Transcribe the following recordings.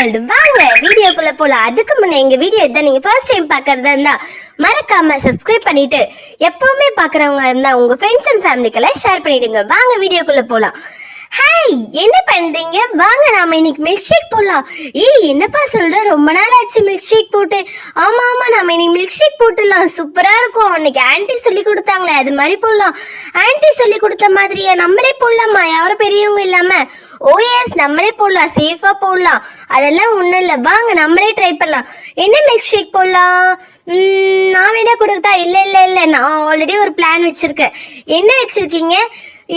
வாங்க வீடியோக்குள்ள போலாம். அதுக்கு முன்ன எங்க வீடியோ இதான் நீங்க ஃபர்ஸ்ட் டைம் பாக்குறதா இருந்தா மறக்காம சப்ஸ்கிரைப் பண்ணிட்டு எப்பவுமே பாக்குறவங்க இருந்தா உங்க ஃப்ரெண்ட்ஸ் அண்ட் ஃபேமிலிக்கெல்லாம் ஷேர் பண்ணிடுங்க. வாங்க வீடியோக்குள்ள போலாம். ஹாய், என்ன பண்றீங்க? வாங்க நாம இன்னைக்கு மில்க் ஷேக் போடலாம். என்னப்பா சொல்ற? ரொம்ப நாள் ஆச்சு மில்க் ஷேக் போட்டு. ஆமா நாம இன்னைக்கு மில்க் ஷேக் போட்டுடலாம். சூப்பரா இருக்கும். அன்னைக்கு ஆன்ட்டி சொல்லி கொடுத்தாங்களே அது மாதிரி போடலாம். ஆன்ட்டி சொல்லி கொடுத்த மாதிரியா நம்மளே போடலாமா? யாரும் பெரியவங்க இல்லாம? ஓஎஸ், நம்மளே போடலாம். சேஃபா போடலாம். அதெல்லாம் ஒண்ணும் இல்லை. வாங்க நம்மளே ட்ரை பண்ணலாம். என்ன மில்க் ஷேக் போடலாம்? நான் வேணா கொடுத்தா? இல்ல நான் ஆல்ரெடி ஒரு பிளான் வச்சிருக்கேன். என்ன வச்சிருக்கீங்க?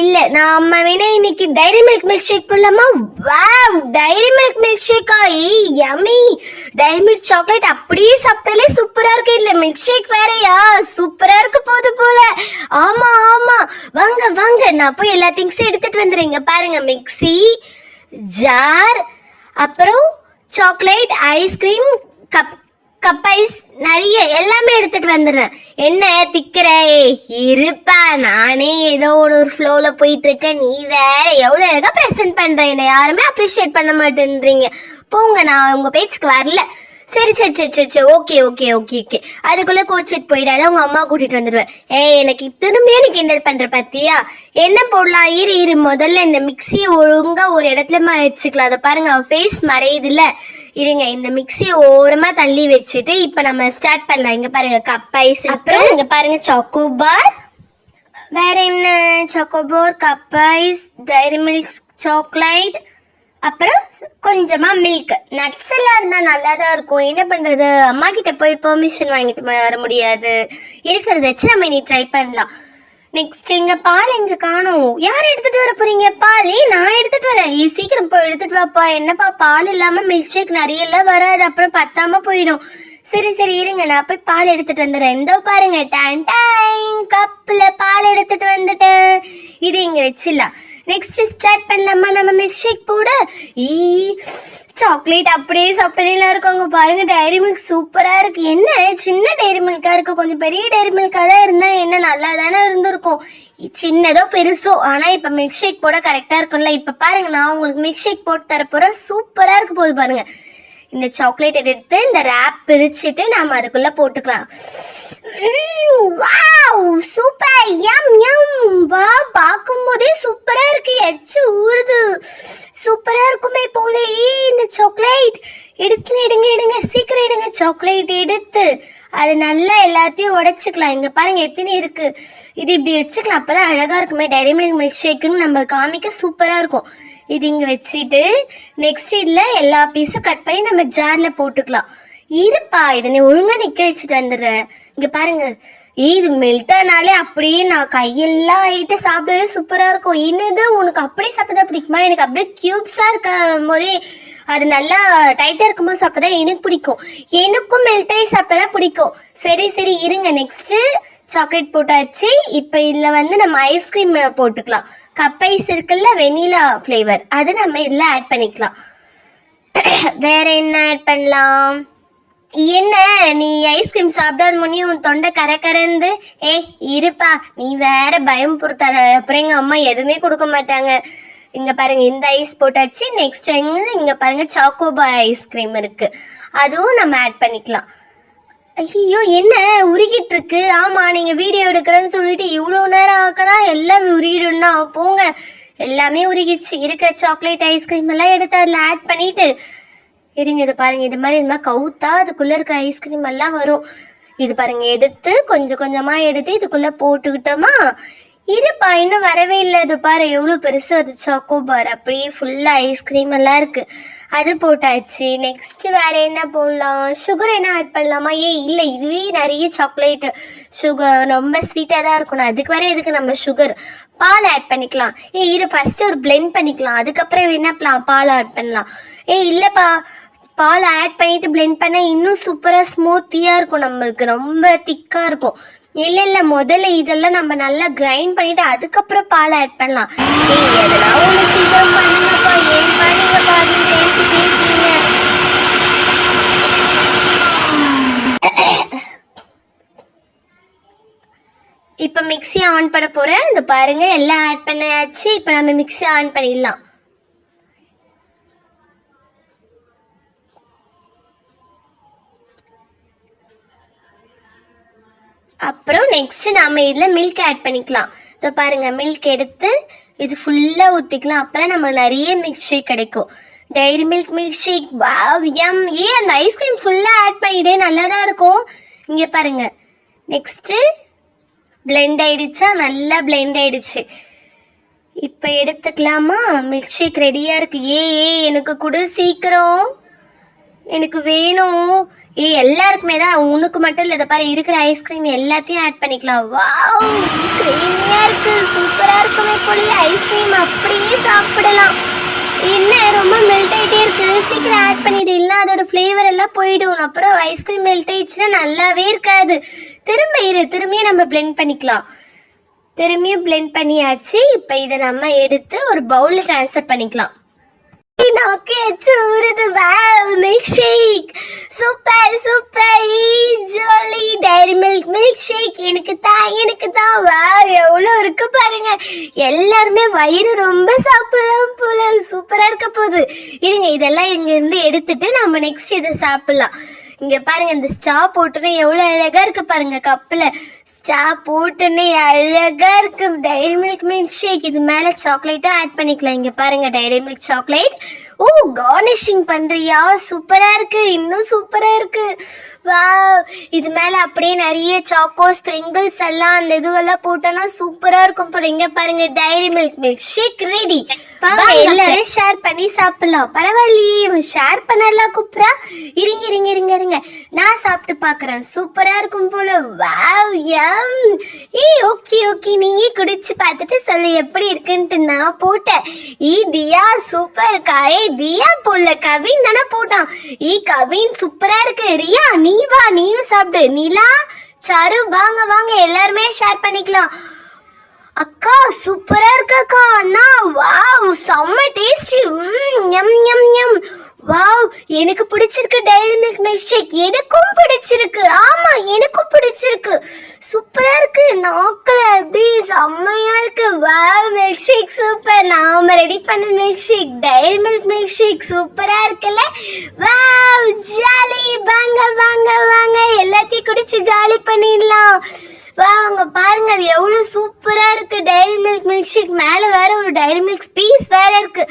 இல்ல நாம வேணா இன்னைக்கு டைரி மில்க் ஷேக் போடலாமா? வாவ், டைரி மில்க் ஷேக்கா? யம்மி. டைரி மில்க் சாக்லேட் அப்படியே சாப்பிட்டாலே சூப்பரா இருக்கு. இல்ல மில்க் ஷேக் வேறயா? சூப்பரா இருக்கு போல. ஆமா வாங்க நான் போய் எல்லா திங்ஸும் எடுத்துட்டு வந்துடுறேங்க. பாருங்க, மிக்ஸி, ஜார், அப்புறம் சாக்லேட், ஐஸ்கிரீம், கப் ஐஸ், நிறைய எல்லாமே எடுத்துட்டு வந்துடுறேன். என்ன திக்கிற? இருப்பா, நானே ஏதோ ஒரு ஃப்ளோல போயிட்டு இருக்கேன். நீ வேற எவ்வளவு அழகா ப்ரெசென்ட் பண்ற. என்ன யாருமே அப்ரிஷியேட் பண்ண மாட்டேன்றீங்க. போங்க, நான் உங்க பேச்சுக்கு வரல. சரி ஓகே அதுக்குள்ள கோச்சிட்டு போயிடாத. உங்க அம்மா கூட்டிட்டு வந்துடுவேன். எனக்கு திரும்பியே நீ கிண்டல் பண்ற பத்தியா? என்ன போடலாம்? இரு முதல்ல இந்த மிக்சியை ஒழுங்கா ஒரு இடத்துல வச்சுக்கலாம். அதை பாருங்க, அவன் ஃபேஸ் மறையுதுல்ல. இருங்க, இந்த மிக்சியை ஓரமா தள்ளி வச்சுட்டு இப்ப நம்ம ஸ்டார்ட் பண்ணலாம். இங்க பாருங்க, கப் ஐஸ், அப்புறம் இங்க பாருங்க சாக்கோபார். வேற என்ன? Chocobar, cup ice, Dairy milk chocolate, அப்புறம் கொஞ்சமா மில்க். நட்ஸ் எல்லாம் இருந்தா நல்லாதான் இருக்கும். என்ன பண்றது? அம்மா கிட்ட போய் பெர்மிஷன் வாங்கிட்டு வர முடியாது. இருக்கிறத வச்சு நம்ம இனி ட்ரை பண்ணலாம். நெக்ஸ்ட் இங்க பால் எங்க காணோம்? யார் எடுத்துட்டு வர போறீங்க பால்? நான் எடுத்துட்டு வரேன். சீக்கிரம் போய் எடுத்துட்டு வாப்பா. என்னப்பா, பால் இல்லாம மில்க் ஷேக் நிறைய எல்லாம் வராது, அப்புறம் பத்தாம போயிடும். சரி இருங்க, நான் போய் பால் எடுத்துட்டு வந்துடுறேன். இந்த பாருங்க, டைம் கப்ல பால் எடுத்துட்டு வந்துட்டேன். இது இங்க வச்சிடலாம். நெக்ஸ்ட் ஸ்டார்ட் பண்ணலாமா நம்ம மில்க் ஷேக் போட? சாக்லேட் அப்படியே சாப்பிட்டே இருக்காங்க. பாருங்க, டைரி மில்க் சூப்பரா இருக்கு. என்ன சின்ன டைரி மில்கா இருக்கு? கொஞ்சம் பெரிய டைரி மில்கா தான் இருந்தா என்ன நல்லா தானே இருந்திருக்கும். சின்னதோ பெருசோ, ஆனா இப்ப மில்க் ஷேக் போட கரெக்டா இருக்கும்ல. இப்ப பாருங்க, நான் உங்களுக்கு மில்க் ஷேக் போட்டு தரப்போறேன். சூப்பரா இருக்கு போது பாருங்க. இந்த சாக்லேட் எடுத்து இந்த ரேப் பிரிச்சுட்டு நாம அதுக்குள்ள போட்டுக்கலாம். வாவ், சூப்பர், யம் வா, பார்க்கும் போதே சூப்பரா இருக்கு. எச்சு ஊறுது. சூப்பரா இருக்குமே போல. இந்த சாக்லேட் எடுங்க சீக்கிரம் எடுங்க. சாக்லேட் எடுத்து அது நல்லா எல்லாத்தையும் உடைச்சுக்கலாம். இங்க பாருங்க எத்தனை இருக்கு. இது இப்படி வச்சுக்கலாம், அப்பதான் அழகா இருக்குமே. டைரி மில்க் ஷேக்குன்னு நம்ம காமிக்க சூப்பரா இருக்கும். இது இங்க வச்சுட்டு நெக்ஸ்ட் இதுல எல்லா பீஸும் கட் பண்ணி நம்ம ஜார்ல போட்டுக்கலாம். இருப்பா, இதனை ஒழுங்கா நிக்க வச்சுட்டு வந்துடுறேன். இங்க பாருங்க, இது மெல்ட் ஆனாலே அப்படியே நான் கையெல்லாம் ஆயிட்டு சாப்பிடவே சூப்பரா இருக்கும். என்னது, உனக்கு அப்படியே சாப்பிட்டதா பிடிக்குமா? எனக்கு அப்படியே கியூப்ஸா இருக்கும் போதே, அது நல்லா டைட்டா இருக்கும்போது சாப்பிட்டதா எனக்கு பிடிக்கும். எனக்கும் மெல்ட் ஆகி சாப்பிட்டதா பிடிக்கும். சரி இருங்க. நெக்ஸ்ட் சாக்லேட் போட்டாச்சு. இப்ப இதுல நம்ம ஐஸ்கிரீம் போட்டுக்கலாம். கப் ஐஸ் இருக்குல்ல, வெனிலா ஃப்ளேவர், அது நம்ம இதில் ஆட் பண்ணிக்கலாம். வேற என்ன ஆட் பண்ணலாம்? என்ன நீ ஐஸ்கிரீம் சாப்பிடாத முன்னே உன் தொண்டை கரந்து? இருப்பா, நீ வேற பயம் பொறுத்தாத. அப்புறம் எங்க அம்மா எதுவுமே கொடுக்க மாட்டாங்க. இங்க பாருங்க, இந்த ஐஸ் போட்டாச்சு. நெக்ஸ்ட் இங்க பாருங்க, சாக்கோபார் ஐஸ்கிரீம் இருக்கு, அதுவும் நம்ம ஆட் பண்ணிக்கலாம். ஐயோ, என்ன உருகிட்டு இருக்கு? ஆமா, நீங்க வீடியோ எடுக்கிறேன்னு சொல்லிட்டு இவ்வளவு நேரம் ஆக்கலாம். எல்லாம் உருகிடும்னா போங்க. எல்லாமே உருகிச்சு. இருக்கிற சாக்லேட் ஐஸ்கிரீம் எல்லாம் எடுத்து அதுல ஆட் பண்ணிட்டு இருங்க. இது பாருங்க, இது மாதிரி கவுத்தா அதுக்குள்ள இருக்கிற ஐஸ்கிரீம் எல்லாம் வரும். இது பாருங்க, எடுத்து கொஞ்சமா எடுத்து இதுக்குள்ள போட்டுக்கிட்டோமா. இருப்பா, இன்னும் வரவே இல்லை. இது பாரு எவ்வளவு பெருசு. அது சாக்கோபார் அப்படியே ஃபுல்லா ஐஸ்கிரீம் எல்லாம் இருக்கு, அது போட்டாச்சு. நெக்ஸ்ட் வேற என்ன போடலாம்? சுகர் என்ன ஆட் பண்ணலாமா? இல்லை, இதுவே நிறைய சாக்லேட் சுகர் ரொம்ப ஸ்வீட்டாக தான் இருக்கணும். அதுக்கு வர எதுக்கு நம்ம சுகர்? பால் ஆட் பண்ணிக்கலாம். இரு ஃபர்ஸ்ட் ஒரு பிளெண்ட் பண்ணிக்கலாம், அதுக்கப்புறம் என்ன பால் ஆட் பண்ணலாம். இல்லைப்பா, பால் ஆட் பண்ணிட்டு பிளெண்ட் பண்ண இன்னும் சூப்பராக ஸ்மூத்தியாக இருக்கும், நம்மளுக்கு ரொம்ப திக்காக இருக்கும். இல்லை முதல்ல இதெல்லாம் நம்ம நல்லா கிரைண்ட் பண்ணிட்டு அதுக்கப்புறம் பால் ஆட் பண்ணலாம். அதெல்லாம் ஒன்று சீக்கிரம் பண்ணுங்கப்பா. ஏன்பா நீங்க பாதி பேசிட்டீங்க? இப்போ மிக்ஸி ஆன் பண்ண போறேன். இது பாருங்க, எல்லாம் ஆட் பண்ணியாச்சு. இப்போ நம்ம மிக்ஸி ஆன் பண்ணிடலாம். அப்புறம் நெக்ஸ்ட் நாம இதில் மில்க் ஆட் பண்ணிக்கலாம். இதை பாருங்க, மில்க் எடுத்து இது ஃபுல்லாக ஊற்றிக்கலாம். அப்போ தான் நம்ம நிறைய மில்க் ஷேக் கிடைக்கும். Dairy milk milk shake wow yum. அந்த ஐஸ்கிரீம் ஃபுல்லாக ஆட் பண்ணிவிட்டு நல்லா தான் இருக்கும். இங்கே பாருங்க, நெக்ஸ்ட்டு பிளெண்ட் ஆயிடுச்சா? நல்லா பிளெண்ட் ஆயிடுச்சு. இப்போ எடுத்துக்கலாமா? மில்க் ஷேக் ரெடியாக இருக்கு. எனக்கு கூட சீக்கிரம், எனக்கு வேணும். எல்லாருக்குமே தான், உனக்கு மட்டும் இல்லை. இதை பாரு, இருக்கிற ஐஸ்கிரீம் எல்லாத்தையும் ஆட் பண்ணிக்கலாம். வாவ், கிரீமியாக இருக்கு, சூப்பராக இருக்குமே போல. ஐஸ்கிரீம் அப்படியே சாப்பிடலாம். என்ன ரொம்ப மெல்ட் ஆகிட்டே இருக்கு, சீக்கிரம் ஆட் பண்ணிடு, இல்லை அதோட ஃப்ளேவர் எல்லாம் போயிடும். அப்புறம் ஐஸ்கிரீம் மெல்ட் ஆயிடுச்சுன்னா நல்லாவே இருக்காது. திரும்பியும் நம்ம பிளெண்ட் பண்ணிக்கலாம். திரும்பியும் பிளெண்ட் பண்ணியாச்சு. இப்போ இதை நம்ம எடுத்து ஒரு பவுலில் ட்ரான்ஸ்ஃபர் பண்ணிக்கலாம். Milkshake super super, jolly Dairy milk milk shake எனக்கு தான். வா, எவ்வளோ இருக்கு பாருங்க. எல்லாருமே வயிறு ரொம்ப சாப்பிடலாம் போல. சூப்பரா இருக்க போகுது. இருங்க, இதெல்லாம் இங்க இருந்து எடுத்துட்டு நம்ம நெக்ஸ்ட் இதை சாப்பிடலாம். இங்க பாருங்க, இந்த ஸ்ட்ரா போட்டுன்னு எவ்வளவு அழகா இருக்கு பாருங்க. கப்பில் ஸ்ட்ரா போட்டுன்னு அழகா இருக்கு. Dairy milk milk shake. இது மேல சாக்லேட்டும் ஆட் பண்ணிக்கலாம். இங்க பாருங்க, டைரி மில்க் சாக்லேட். கார்னிஷிங் பண்றியா? சூப்பரா இருக்கு, இன்னும் சூப்பரா இருக்கு. வா, இது மேல அப்படியே நிறைய சாக்கோ ஸ்ப்ரிங்கிள்ஸ் எல்லாம் அந்த இதுவெல்லாம் போட்டோன்னா சூப்பரா இருக்கும் போல. இங்க பாருங்க, Dairy milk milk shake ready. எல்லாரும் ஷேர் பண்ணி சாப்பிடலாம். பரவாயில்லையே, ஷேர் பண்ணலாம் கூப்பிடா. இருங்க, நான் சாப்பிட்டு பாக்குறேன். சூப்பரா இருக்கும் போல. வாவ் யம். ஓகே, நீயே குடிச்சு பார்த்துட்டு சொல்லு எப்படி இருக்குன்ட்டு. நான் போட்டேன். தியா சூப்பர் இருக்கா. தியா போடல, கவின் தானே போட்டான். கவின் சூப்பரா இருக்கு. ரியா நீ வா, நீயும் சாப்பிடு. நிலா, சரு வாங்க எல்லாருமே ஷேர் பண்ணிக்கலாம். அக்கா சூப்பரா இருக்கு அக்கா. அண்ணா வாவ், செம்ம டேஸ்டி. யம். வாவ், எனக்கு பிடிச்சிருக்கு டைரி மில்க் மில்க் ஷேக். எனக்கும் பிடிச்சிருக்கு. ஆமா, எனக்கும் பிடிச்சிருக்கு. சூப்பரா இருக்கு. நாக்குல அப்படி செம்மையா இருக்கு. Wow, milkshake super. நாம ரெடி பண்ண milkshake, Dairy milk milk shake சூப்பரா இருக்குல்ல. Wow, jolly. வாங்க எல்லாத்தையும் குடிச்சு காலி பண்ணிடலாம். வாங்க பாருங்க, அது எவ்வளவு சூப்பரா இருக்கு. டைரி மில்க் மில்க் ஷேக் மேல வேற ஒரு டைரி மில்க் பீஸ் வேற இருக்கு.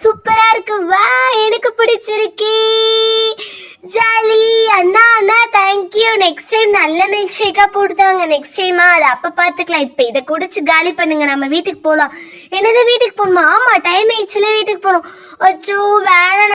சூப்பரா இருக்கு. வா, எனக்கு பிடிச்சிருக்கு. ஜாலி. அண்ணா தேங்க்யூ. நெக்ஸ்ட் டைம் நல்ல மில்க் ஷேக்கா போட்டுதாங்க. நெக்ஸ்ட் டைமா அது அப்ப பாத்துக்கலாம். இப்ப இதை குடிச்சு காலி பண்ணுங்க, நம்ம வீட்டுக்கு போலாம். என்னது வீட்டுக்கு போகணுமா? ஆமா, டைம் ஆயிடுச்சுல, வீட்டுக்கு போகணும். அச்சோ வேணாம்.